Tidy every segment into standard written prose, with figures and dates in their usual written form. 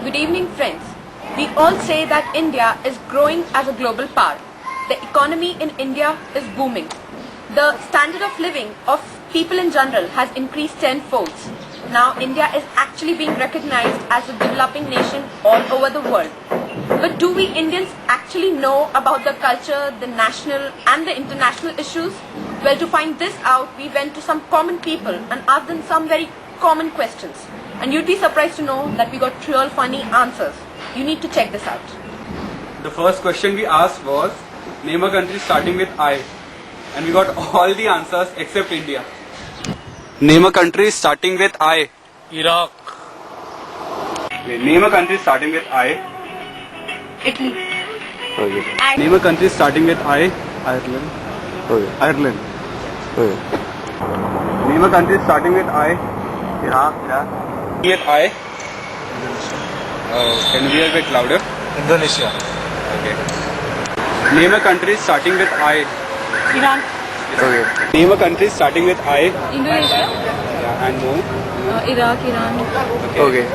Good evening, friends. We all say that India is growing as a global power. The economy in India is booming. The standard of living of people in general has increased tenfold. Now India is actually being recognized as a developing nation all over the world. But do we Indians actually know about the culture, the national and the international issues? Well, to find this out, we went to some common people and asked them some very common questions. And you'd be surprised to know that we got real funny answers. You need to check this out. The first question we asked was, name a country starting with I. And we got all the answers except India. Name a country starting with I. Iraq. Okay, name a country starting with I. Italy. Okay. Name a country starting with I. Ireland. Okay. Ireland. Okay. Name a country starting with I. Iraq. With I. Can you be a bit louder? Indonesia. Okay. Name a country starting with I. Iran. Okay. Name a country starting with I. Indonesia. Yeah, and more. Iraq, Iran. Okay.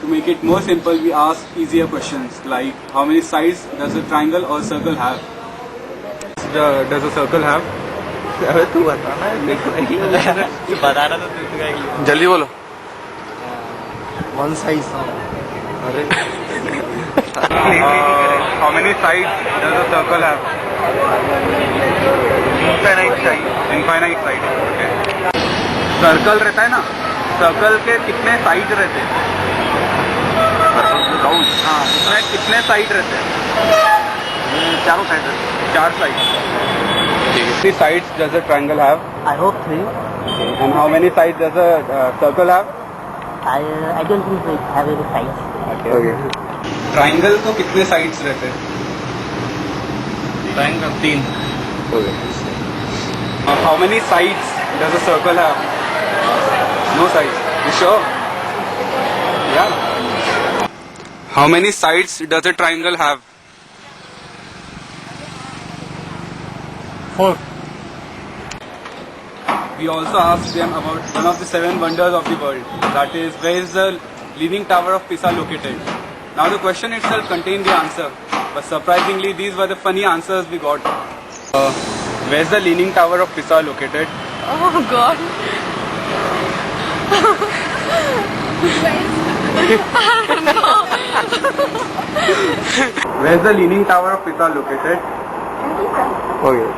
To make it more simple, we ask easier questions like how many sides does a triangle or circle have? Does a circle have? तू बताना बताना तो तू जल्दी बोलो. One size How many sides does a circle have? Infinite sides. Infinite sides. Okay. Circle रहता है ना, सर्कल के कितने साइड रहते हैं? हाँ, उसमें कितने साइड रहते हैं? चारों साइड रहते 4 sides. How many sides does a triangle have? I hope 3. And how many sides does a circle have? I don't think we have any sides. Okay. Triangle को कितने साइड्स रहते हैं? Triangle 3. Okay. How many sides does a circle have? No sides. You sure? Yeah. How many sides does a triangle have? 4. We also asked them about one of the 7 wonders of the world. That is, where is the Leaning Tower of Pisa located? Now the question itself contained the answer, but surprisingly these were the funny answers we got. Where is the Leaning Tower of Pisa located? Oh God. Where is the Leaning Tower of Pisa located? Okay.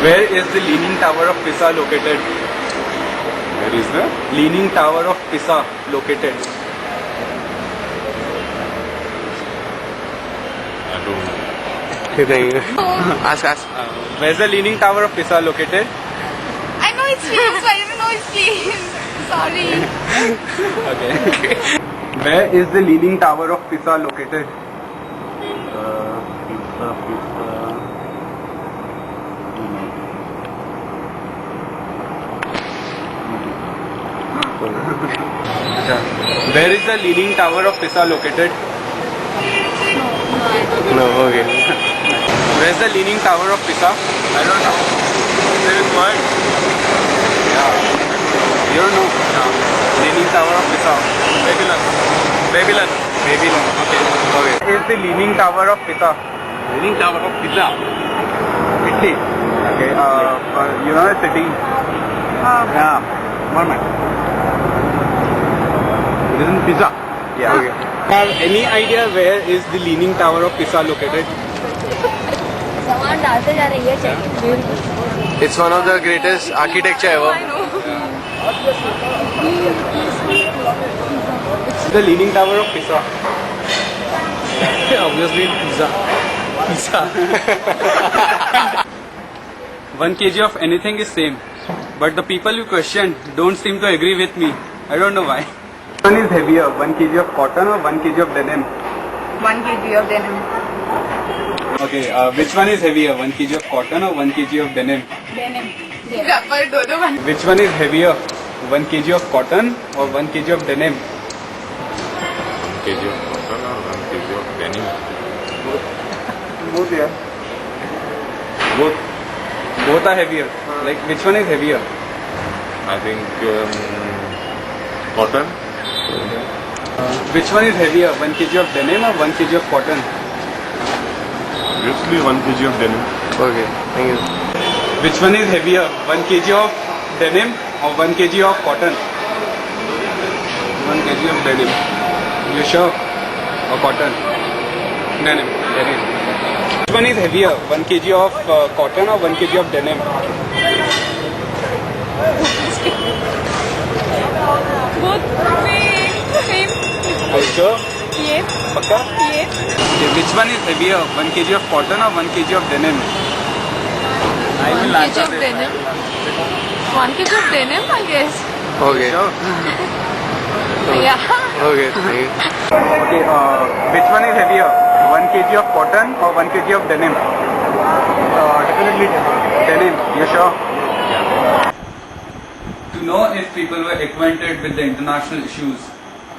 Where is the Leaning Tower of Pisa located? Where is the Leaning Tower of Pisa located? Ask. Where is the Leaning Tower of Pisa located? I know it's please, I don't know it's please. Sorry. Okay. Where is the Leaning Tower of Pisa located? Where is the Leaning Tower of Pisa located? No, okay. Where is the Leaning Tower of Pisa? I don't know. There is one. Yeah. You don't know? No. Leaning Tower of Pisa. Babylon. Okay. Where is the Leaning Tower of Pisa? Leaning Tower of Pisa. Italy. Okay. You know the city? Yeah. One minute. It is in Pisa. Yeah. Okay. Have any idea where is the Leaning Tower of Pisa located? It's one of the greatest architecture ever. The Leaning Tower of Pisa. Obviously Pisa. 1 kg of anything is same, but the people you questioned don't seem to agree with me. I don't know why. Which one is heavier, 1 kg of cotton or 1 kg of denim? 1 kg of denim. Okay, which one is heavier, 1 kg of cotton or 1 kg of denim? Denim. Yeah. Which one is heavier, 1 kg of cotton or 1 kg of denim? kg of cotton or 1 kg of denim? Both, yeah. Both are heavier. Like, which one is heavier? I think cotton. Which one is heavier, 1 kg of denim or 1 kg of cotton? Obviously 1 kg of denim. Okay, thank you. Which one is heavier, 1 kg of denim or 1 kg of cotton? 1 kg of denim. You sure? Or cotton? Denim. Denim. Which one is heavier, 1 kg of cotton or 1 kg of denim? Both same. Are you sure? Yes. Pakka? Yes. Okay, which one is heavier, 1 kg of cotton or 1 kg of denim? 1 kg of denim. 1 kg of denim, I guess. Okay. Sure? Yeah. Okay, thank you. Okay, which one is heavier, 1 kg of cotton or 1 kg of denim? Definitely denim. You sure? To know if people were acquainted with the international issues,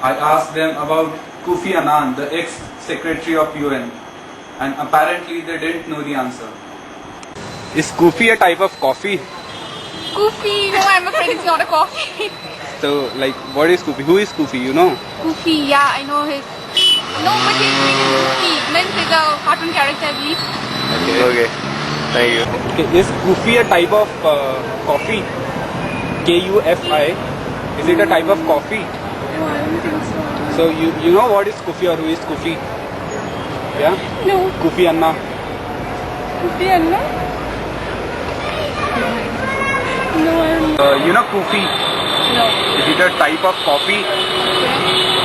I asked them about Kofi Annan, the ex-secretary of UN, and apparently they didn't know the answer. Is Kofi a type of coffee? Kofi, no, I'm afraid it's not a coffee. So, like, what is Kofi? Who is Kofi? You know? Kofi, yeah, I know his. No, but his name is Kofi. Means he's a cartoon character, I believe. Okay, thank you. Okay, is Kofi a type of coffee? Kufi. Is it a type of coffee? No, I don't think so. So you know what is Kofi or who is Kofi? Yeah? No. Kofi Annan. Kofi Annan? No, I don't know. You know Kofi? No. Is it a type of coffee?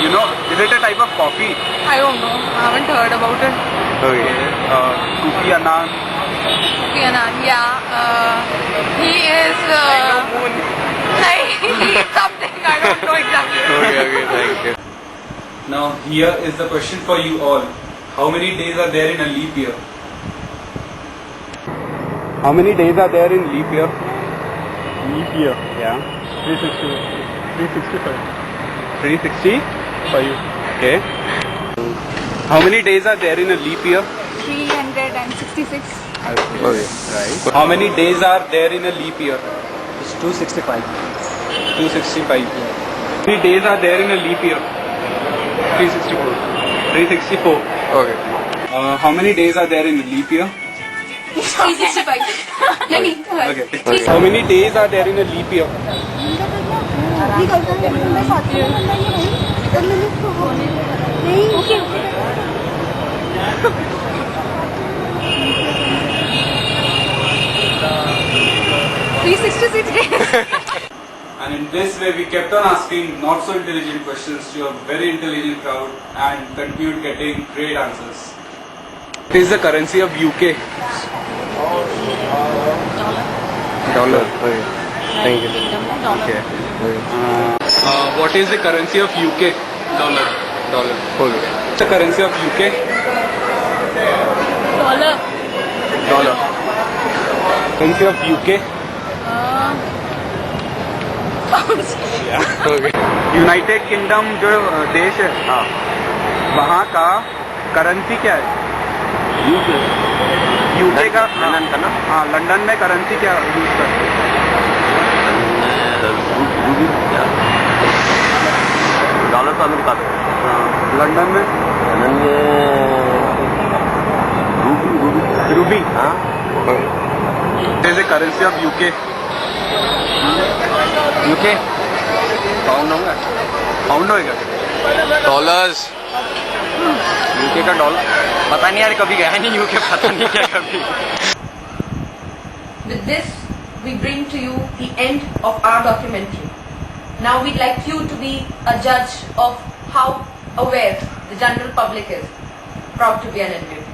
You know, is it a type of coffee? I don't know. I haven't heard about it. Okay. Kofi Annan. Kofi Annan, yeah. He is. He is something. I don't know exactly. Okay, thank you. Now here is the question for you all. How many days are there in a leap year? How many days are there in leap year? Leap year. Yeah. 365. 365. Okay. How many days are there in a leap year? 366. Okay, right. How many days are there in a leap year? It's 265. 265. How many days are there in a leap year? 364. 364. Okay. How many days are there in a leap year? 365. Okay. How many days are there in a leap year? And in this way we kept on asking not so intelligent questions to a very intelligent crowd and continued getting great answers. What is the currency of UK? Dollar. Okay. Thank you. Okay. Okay. What is the currency of UK? Dollar. Okay. What's the currency of UK? Dollar. Dollar. Currency of UK? Okay. United kingdom जो देश है हाँ. वहाँ का currency क्या है? UK का London का ना? हाँ, लंदन में करेंसी क्या यूज करते हैं? डॉलर तो अमेरिका में. लंदन में रूबी. हाँ. There is a currency of UK. UK. Pound होगा? पाउंड होगा? डॉलर्स. यूके का डॉलर? पता नहीं यार, कभी गया नहीं यूके, पता नहीं क्या कभी. With this, we bring to you the end of our documentary. Now we'd like you to be a judge of how aware the general public is. Proud to be an Indian.